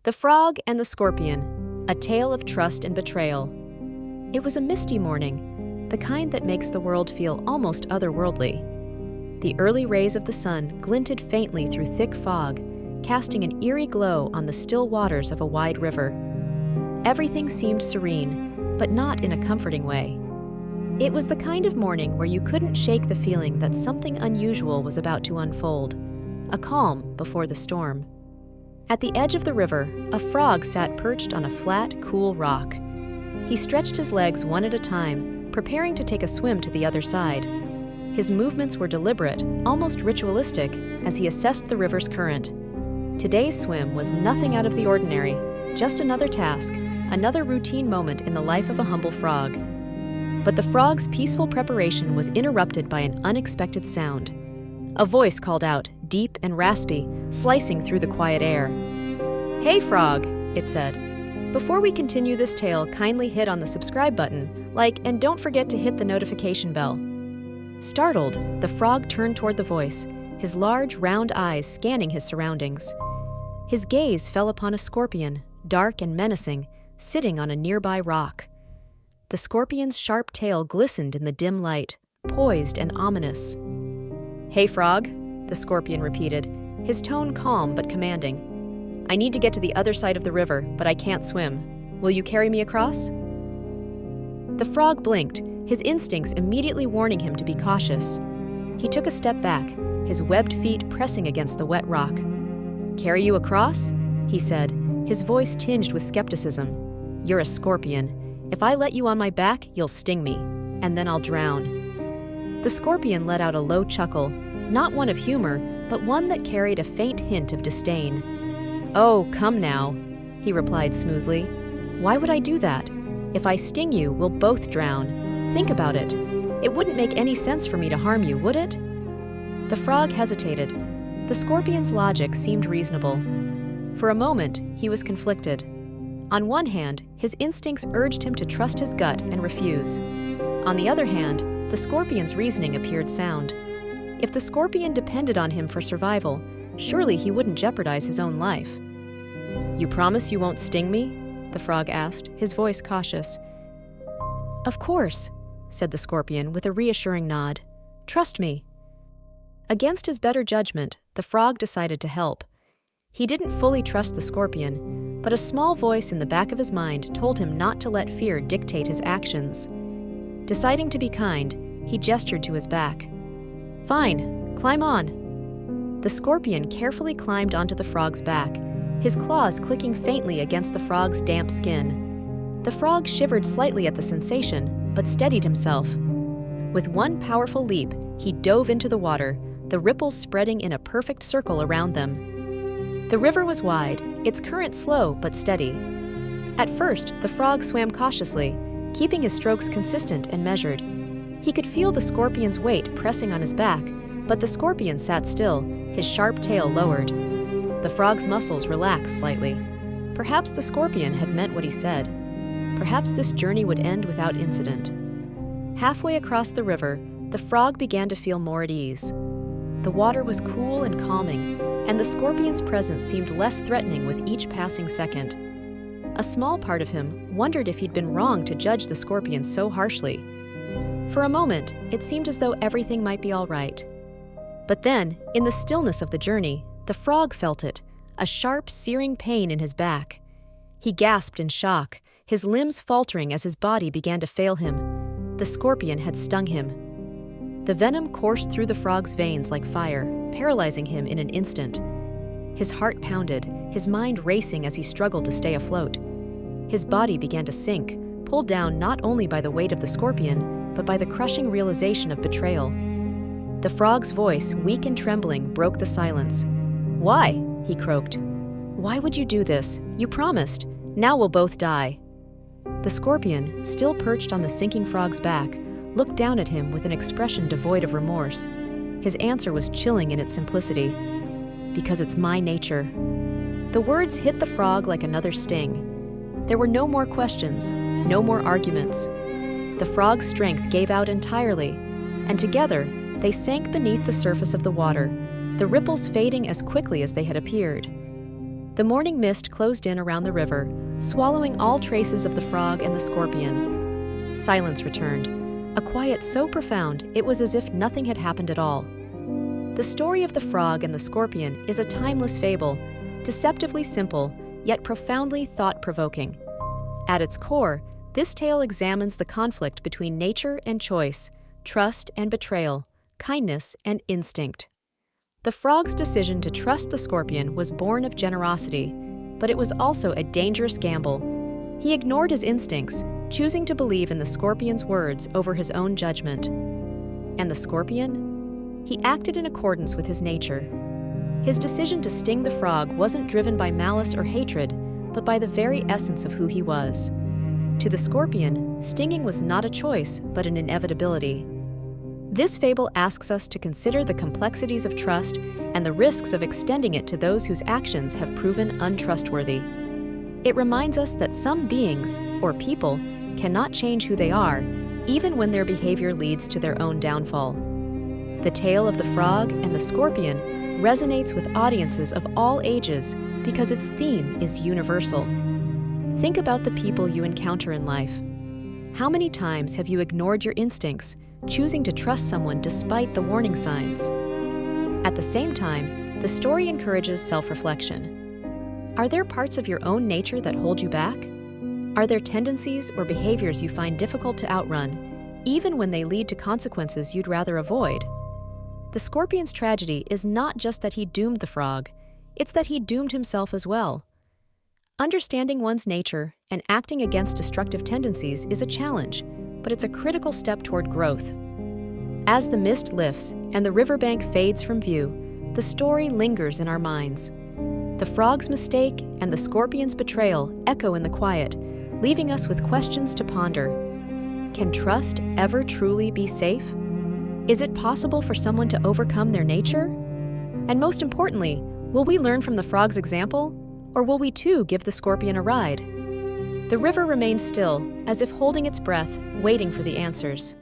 The Frog and the Scorpion, a tale of trust and betrayal. It was a misty morning, the kind that makes the world feel almost otherworldly. The early rays of the sun glinted faintly through thick fog, casting an eerie glow on the still waters of a wide river. Everything seemed serene, but not in a comforting way. It was the kind of morning where you couldn't shake the feeling that something unusual was about to unfold, a calm before the storm. At the edge of the river, a frog sat perched on a flat, cool rock. He stretched his legs one at a time, preparing to take a swim to the other side. His movements were deliberate, almost ritualistic, as he assessed the river's current. Today's swim was nothing out of the ordinary, just another task, another routine moment in the life of a humble frog. But the frog's peaceful preparation was interrupted by an unexpected sound. A voice called out, deep and raspy, slicing through the quiet air. "Hey, frog," it said. "Before we continue this tale, kindly hit on the subscribe button, and don't forget to hit the notification bell." Startled, the frog turned toward the voice, his large, round eyes scanning his surroundings. His gaze fell upon a scorpion, dark and menacing, sitting on a nearby rock. The scorpion's sharp tail glistened in the dim light, poised and ominous. "Hey, frog," the scorpion repeated, his tone calm but commanding. "I need to get to the other side of the river, but I can't swim. Will you carry me across?" The frog blinked, his instincts immediately warning him to be cautious. He took a step back, his webbed feet pressing against the wet rock. "Carry you across?" he said, his voice tinged with skepticism. "You're a scorpion. If I let you on my back, you'll sting me, and then I'll drown." The scorpion let out a low chuckle, not one of humor, but one that carried a faint hint of disdain. "Oh, come now," he replied smoothly. "Why would I do that? If I sting you, we'll both drown. Think about it. It wouldn't make any sense for me to harm you, would it?" The frog hesitated. The scorpion's logic seemed reasonable. For a moment, he was conflicted. On one hand, his instincts urged him to trust his gut and refuse. On the other hand, the scorpion's reasoning appeared sound. If the scorpion depended on him for survival, surely he wouldn't jeopardize his own life. "You promise you won't sting me?" the frog asked, his voice cautious. "Of course," said the scorpion with a reassuring nod. "Trust me." Against his better judgment, the frog decided to help. He didn't fully trust the scorpion, but a small voice in the back of his mind told him not to let fear dictate his actions. Deciding to be kind, he gestured to his back. "Fine, climb on." The scorpion carefully climbed onto the frog's back, his claws clicking faintly against the frog's damp skin. The frog shivered slightly at the sensation, but steadied himself. With one powerful leap, he dove into the water, the ripples spreading in a perfect circle around them. The river was wide, its current slow but steady. At first, the frog swam cautiously, keeping his strokes consistent and measured. He could feel the scorpion's weight pressing on his back, but the scorpion sat still, his sharp tail lowered. The frog's muscles relaxed slightly. Perhaps the scorpion had meant what he said. Perhaps this journey would end without incident. Halfway across the river, the frog began to feel more at ease. The water was cool and calming, and the scorpion's presence seemed less threatening with each passing second. A small part of him wondered if he'd been wrong to judge the scorpion so harshly. For a moment, it seemed as though everything might be all right. But then, in the stillness of the journey, the frog felt it, a sharp, searing pain in his back. He gasped in shock, his limbs faltering as his body began to fail him. The scorpion had stung him. The venom coursed through the frog's veins like fire, paralyzing him in an instant. His heart pounded, his mind racing as he struggled to stay afloat. His body began to sink, pulled down not only by the weight of the scorpion, but by the crushing realization of betrayal. The frog's voice, weak and trembling, broke the silence. "Why?" he croaked. "Why would you do this? You promised. Now we'll both die." The scorpion, still perched on the sinking frog's back, looked down at him with an expression devoid of remorse. His answer was chilling in its simplicity. "Because it's my nature." The words hit the frog like another sting. There were no more questions, no more arguments. The frog's strength gave out entirely, and together they sank beneath the surface of the water, the ripples fading as quickly as they had appeared. The morning mist closed in around the river, swallowing all traces of the frog and the scorpion. Silence returned, a quiet so profound it was as if nothing had happened at all. The story of the frog and the scorpion is a timeless fable, deceptively simple, yet profoundly thought-provoking. At its core, this tale examines the conflict between nature and choice, trust and betrayal, kindness and instinct. The frog's decision to trust the scorpion was born of generosity, but it was also a dangerous gamble. He ignored his instincts, choosing to believe in the scorpion's words over his own judgment. And the scorpion? He acted in accordance with his nature. His decision to sting the frog wasn't driven by malice or hatred, but by the very essence of who he was. To the scorpion, stinging was not a choice, but an inevitability. This fable asks us to consider the complexities of trust and the risks of extending it to those whose actions have proven untrustworthy. It reminds us that some beings, or people, cannot change who they are, even when their behavior leads to their own downfall. The tale of the frog and the scorpion resonates with audiences of all ages because its theme is universal. Think about the people you encounter in life. How many times have you ignored your instincts, choosing to trust someone despite the warning signs? At the same time, the story encourages self-reflection. Are there parts of your own nature that hold you back? Are there tendencies or behaviors you find difficult to outrun, even when they lead to consequences you'd rather avoid? The scorpion's tragedy is not just that he doomed the frog, it's that he doomed himself as well. Understanding one's nature and acting against destructive tendencies is a challenge, but it's a critical step toward growth. As the mist lifts and the riverbank fades from view, the story lingers in our minds. The frog's mistake and the scorpion's betrayal echo in the quiet, leaving us with questions to ponder. Can trust ever truly be safe? Is it possible for someone to overcome their nature? And most importantly, will we learn from the frog's example, or will we too give the scorpion a ride? The river remains still, as if holding its breath, waiting for the answers.